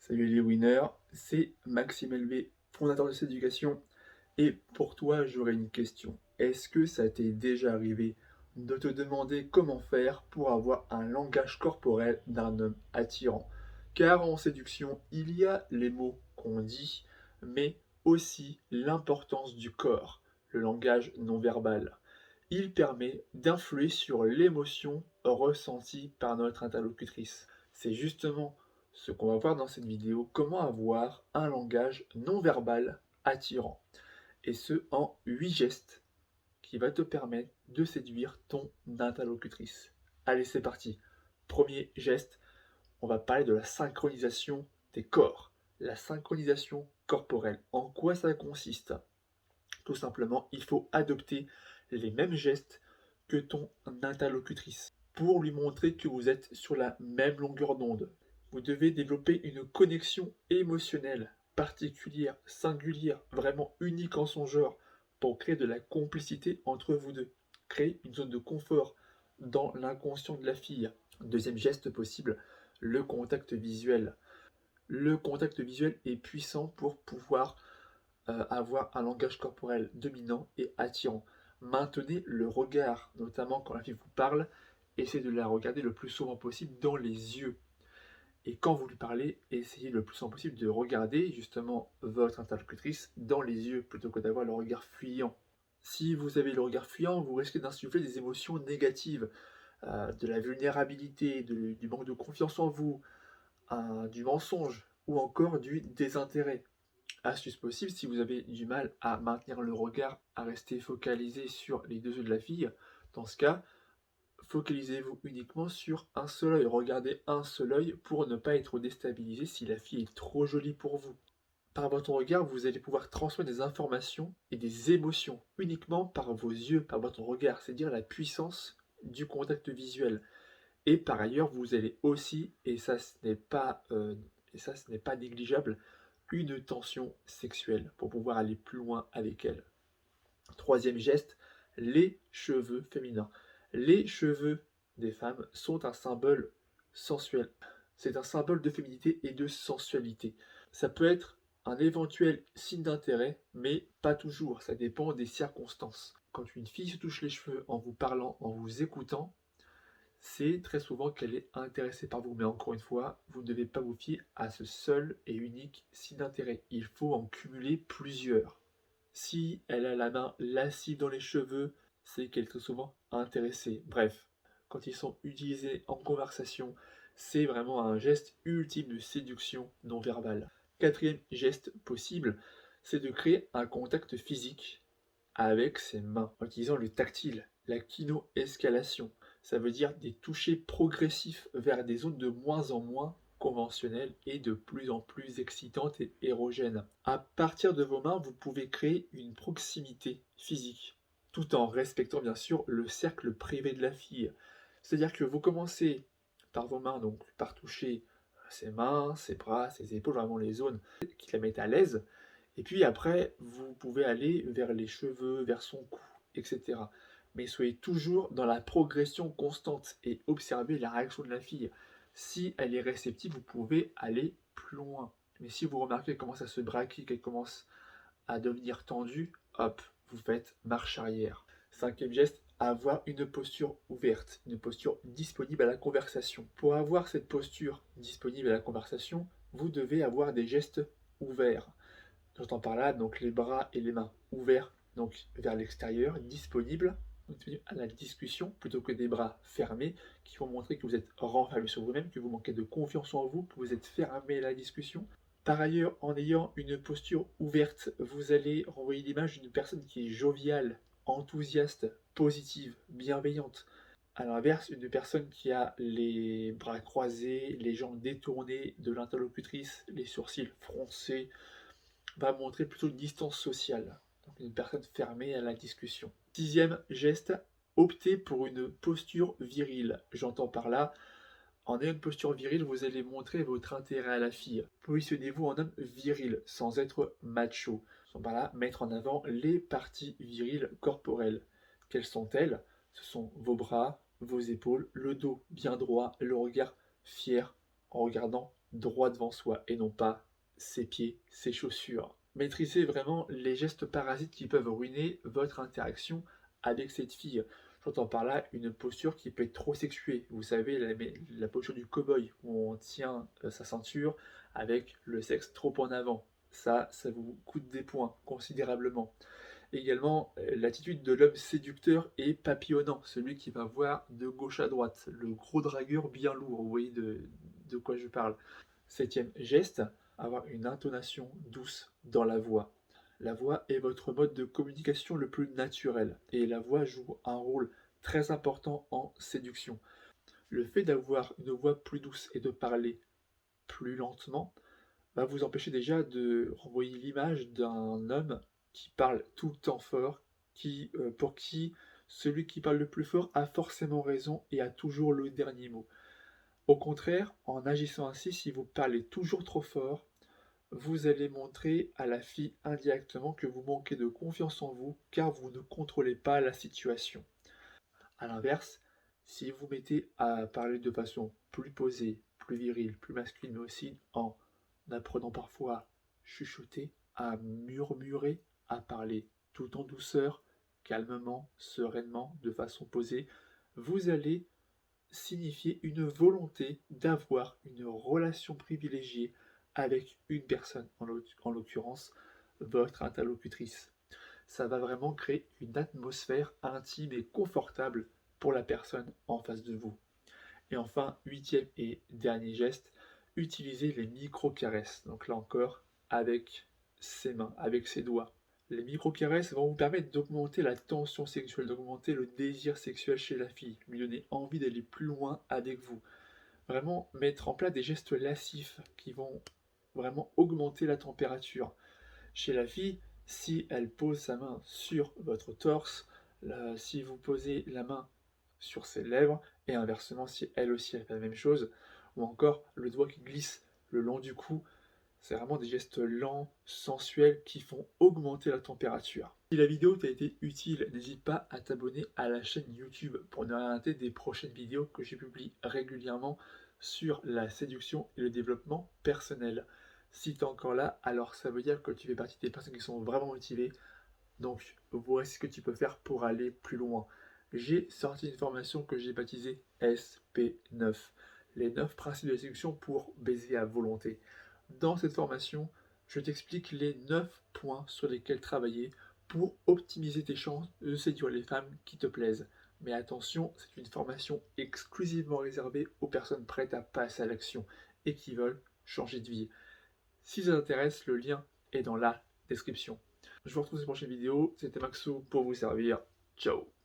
Salut les winners, c'est Maxime LV, fondateur de cette éducation. Et pour toi, j'aurais une question. Est-ce que ça t'est déjà arrivé de te demander comment faire pour avoir un langage corporel d'un homme attirant? Car en séduction, il y a les mots qu'on dit, mais aussi l'importance du corps, le langage non verbal. Il permet d'influer sur l'émotion ressentie par notre interlocutrice. C'est justement ce qu'on va voir dans cette vidéo, comment avoir un langage non verbal attirant. Et ce, en 8 gestes qui va te permettre de séduire ton interlocutrice. Allez, c'est parti. Premier geste, on va parler de la synchronisation des corps. La synchronisation corporelle. En quoi ça consiste? Tout simplement, il faut adopter les mêmes gestes que ton interlocutrice pour lui montrer que vous êtes sur la même longueur d'onde. Vous devez développer une connexion émotionnelle particulière, singulière, vraiment unique en son genre pour créer de la complicité entre vous deux. Créer une zone de confort dans l'inconscient de la fille. Deuxième geste possible, le contact visuel. Le contact visuel est puissant pour pouvoir avoir un langage corporel dominant et attirant. Maintenez le regard, notamment quand la fille vous parle, essayez de la regarder le plus souvent possible dans les yeux. Et quand vous lui parlez, essayez le plus souvent possible de regarder justement votre interlocutrice dans les yeux plutôt que d'avoir le regard fuyant. Si vous avez le regard fuyant, vous risquez d'insuffler des émotions négatives, de la vulnérabilité, du manque de confiance en vous, du mensonge ou encore du désintérêt. Astuce possible, si vous avez du mal à maintenir le regard, à rester focalisé sur les deux yeux de la fille, dans ce cas, focalisez-vous uniquement sur un seul œil. Regardez un seul œil pour ne pas être déstabilisé si la fille est trop jolie pour vous. Par votre regard, vous allez pouvoir transmettre des informations et des émotions uniquement par vos yeux, par votre regard, c'est-à-dire la puissance du contact visuel. Et par ailleurs, vous allez aussi, et ça ce n'est pas négligeable, une tension sexuelle pour pouvoir aller plus loin avec elle. Troisième geste, les cheveux féminins. Les cheveux des femmes sont un symbole sensuel. C'est un symbole de féminité et de sensualité. Ça peut être un éventuel signe d'intérêt, mais pas toujours. Ça dépend des circonstances. Quand une fille se touche les cheveux en vous parlant, en vous écoutant, c'est très souvent qu'elle est intéressée par vous. Mais encore une fois, vous ne devez pas vous fier à ce seul et unique signe d'intérêt. Il faut en cumuler plusieurs. Si elle a la main lascive dans les cheveux, c'est qu'elle est très souvent intéressée. Bref, quand ils sont utilisés en conversation, c'est vraiment un geste ultime de séduction non verbale. Quatrième geste possible, c'est de créer un contact physique avec ses mains, en utilisant le tactile, la kino-escalation. Ça veut dire des touchés progressifs vers des zones de moins en moins conventionnelles et de plus en plus excitantes et érogènes. À partir de vos mains, vous pouvez créer une proximité physique, tout en respectant bien sûr le cercle privé de la fille. C'est-à-dire que vous commencez par vos mains, donc par toucher ses mains, ses bras, ses épaules, vraiment les zones qui la mettent à l'aise, et puis après, vous pouvez aller vers les cheveux, vers son cou, etc. Mais soyez toujours dans la progression constante et observez la réaction de la fille. Si elle est réceptive, vous pouvez aller plus loin. Mais si vous remarquez qu'elle commence à se braquer, qu'elle commence à devenir tendue, hop, vous faites marche arrière. Cinquième geste, avoir une posture ouverte, une posture disponible à la conversation. Pour avoir cette posture disponible à la conversation, vous devez avoir des gestes ouverts. J'entends par là donc les bras et les mains ouverts donc vers l'extérieur, disponibles à la discussion plutôt que des bras fermés qui vont montrer que vous êtes renfermé sur vous-même, que vous manquez de confiance en vous, que vous êtes fermé à la discussion. Par ailleurs, en ayant une posture ouverte, vous allez renvoyer l'image d'une personne qui est joviale, enthousiaste, positive, bienveillante. À l'inverse, une personne qui a les bras croisés, les jambes détournées de l'interlocutrice, les sourcils froncés, va montrer plutôt une distance sociale, donc une personne fermée à la discussion. Sixième geste, optez pour une posture virile. J'entends par là, en ayant une posture virile, vous allez montrer votre intérêt à la fille. Positionnez-vous en homme viril, sans être macho. J'entends par là, mettre en avant les parties viriles corporelles. Quelles sont-elles? Ce sont vos bras, vos épaules, le dos bien droit, le regard fier en regardant droit devant soi et non pas ses pieds, ses chaussures. Maîtrisez vraiment les gestes parasites qui peuvent ruiner votre interaction avec cette fille. J'entends par là une posture qui peut être trop sexuée. Vous savez, la posture du cow-boy où on tient sa ceinture avec le sexe trop en avant. Ça vous coûte des points considérablement. Également, l'attitude de l'homme séducteur et papillonnant, celui qui va voir de gauche à droite, le gros dragueur bien lourd, vous voyez de quoi je parle. Septième geste, avoir une intonation douce dans la voix. La voix est votre mode de communication le plus naturel et la voix joue un rôle très important en séduction. Le fait d'avoir une voix plus douce et de parler plus lentement va vous empêcher déjà de renvoyer l'image d'un homme qui parle tout le temps fort, pour qui celui qui parle le plus fort a forcément raison et a toujours le dernier mot. Au contraire, en agissant ainsi, si vous parlez toujours trop fort, vous allez montrer à la fille indirectement que vous manquez de confiance en vous car vous ne contrôlez pas la situation. A l'inverse, si vous mettez à parler de façon plus posée, plus virile, plus masculine, mais aussi en apprenant parfois à chuchoter, à murmurer, à parler tout en douceur, calmement, sereinement, de façon posée, vous allez signifier une volonté d'avoir une relation privilégiée avec une personne, en l'occurrence votre interlocutrice. Ça va vraiment créer une atmosphère intime et confortable pour la personne en face de vous. Et enfin, huitième et dernier geste, utilisez les micro-caresses. Donc là encore, avec ses mains, avec ses doigts. Les micro-caresses vont vous permettre d'augmenter la tension sexuelle, d'augmenter le désir sexuel chez la fille, lui donner envie d'aller plus loin avec vous. Vraiment mettre en place des gestes lascifs qui vont vraiment augmenter la température. Chez la fille, si elle pose sa main sur votre torse, si vous posez la main sur ses lèvres, et inversement si elle aussi elle fait la même chose, ou encore le doigt qui glisse le long du cou, c'est vraiment des gestes lents, sensuels, qui font augmenter la température. Si la vidéo t'a été utile, n'hésite pas à t'abonner à la chaîne YouTube pour ne rien rater des prochaines vidéos que je publie régulièrement sur la séduction et le développement personnel. Si tu es encore là, alors ça veut dire que tu fais partie des personnes qui sont vraiment motivées. Donc voici ce que tu peux faire pour aller plus loin. J'ai sorti une formation que j'ai baptisée SP9, les 9 principes de la séduction pour baiser à volonté. Dans cette formation, je t'explique les 9 points sur lesquels travailler pour optimiser tes chances de séduire les femmes qui te plaisent. Mais attention, c'est une formation exclusivement réservée aux personnes prêtes à passer à l'action et qui veulent changer de vie. Si ça t'intéresse, le lien est dans la description. Je vous retrouve dans une prochaine vidéo. C'était Maxou pour vous servir. Ciao.